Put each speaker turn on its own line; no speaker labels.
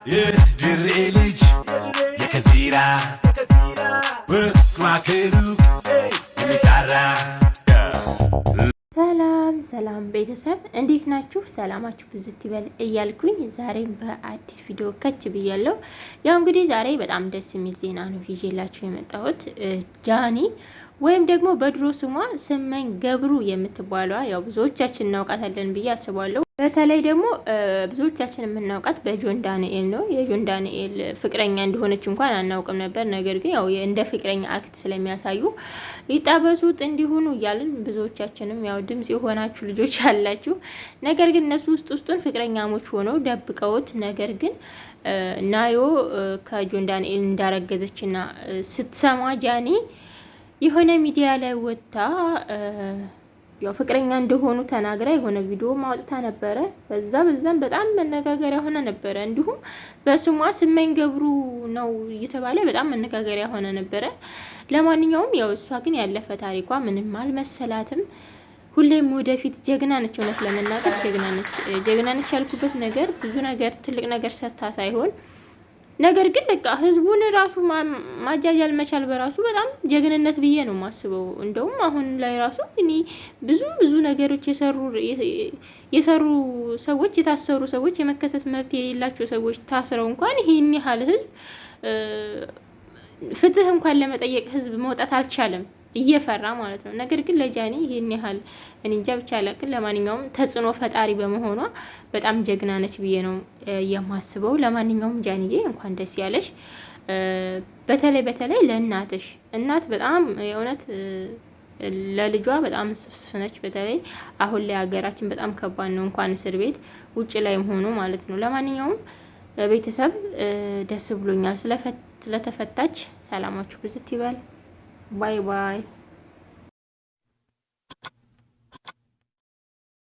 የድሬ ልጅ የከዚራ ወክማክሩ የሚጣራ
ሰላም ቤተሰብ እንዴት ናችሁ? ሰላማችሁ ብዝት ይበል እያልኩኝ ዛሬም በአዲስ ቪዲዮ ከች ብያለሁ። ያው እንግዲህ ዛሬ በጣም ደስ የሚል ዜና ነው ይዤላችሁ የመጣሁት። ጃኒ ወይም ደግሞ በድሮ ስሟ ስመኝ ገብሩ የምትባለዋ ያው ብዙዎቻችን እናውቃታለን ብዬ አስባለሁ። በተለይ ደግሞ ብዙዎቻችን የምናውቃት በጆን ዳንኤል ነው። የጆን ዳንኤል ፍቅረኛ እንደሆነች እንኳን አናውቅም ነበር። ነገር ግን ያው እንደ ፍቅረኛ አክት ስለሚያሳዩ ይጣበሱት እንዲሆኑ እያልን ብዙዎቻችንም ያው ድምጽ የሆናችሁ ልጆች አላችሁ። ነገር ግን እነሱ ውስጡን ፍቅረኛሞች ሆነው ደብቀውት፣ ነገር ግን ናዮ ከጆን ዳንኤል እንዳረገዘችና ስትሰማ ጃኒ የሆነ ሚዲያ ላይ ወጥታ ያው ፍቅረኛ እንደሆኑ ተናግራ የሆነ ቪዲዮ ማውጣታ ነበረ። በዛም በጣም መነጋገሪያ ሆነ ነበረ። እንዲሁም በስሟ ስመኝ ገብሩ ነው እየተባለ በጣም መነጋገሪያ ሆነ ነበረ። ለማንኛውም ያው እሷ ግን ያለፈ ታሪኳ ምንም አልመሰላትም። ሁሌም ወደፊት ጀግና ነች። እውነት ለመናገር ጀግና ነች ያልኩበት ነገር ብዙ ነገር ትልቅ ነገር ሰርታ ሳይሆን ነገር ግን በቃ ህዝቡን ራሱ ማጃጃል መቻል በራሱ በጣም ጀግንነት ብዬ ነው የማስበው። እንደውም አሁን ላይ ራሱ እኔ ብዙ ነገሮች የሰሩ ሰዎች፣ የታሰሩ ሰዎች፣ የመከሰስ መብት የሌላቸው ሰዎች ታስረው እንኳን ይሄን ያህል ህዝብ ፍትህ እንኳን ለመጠየቅ ህዝብ መውጣት አልቻለም፣ እየፈራ ማለት ነው። ነገር ግን ለጃኒ ይሄን ያህል እኔ እንጃ ብቻ አላቅም። ለማንኛውም ተጽዕኖ ፈጣሪ በመሆኗ በጣም ጀግና ነች ብዬ ነው የማስበው። ለማንኛውም ጃኒዬ እንኳን ደስ ያለሽ። በተለይ ለእናትሽ፣ እናት በጣም የእውነት ለልጇ በጣም ስፍስፍ ነች። በተለይ አሁን ላይ ሀገራችን በጣም ከባድ ነው፣ እንኳን እስር ቤት ውጭ ላይም ሆኖ ማለት ነው። ለማንኛውም ቤተሰብ ደስ ብሎኛል ስለተፈታች። ሰላማችሁ ብዝት ይበል። ባይ ባይ።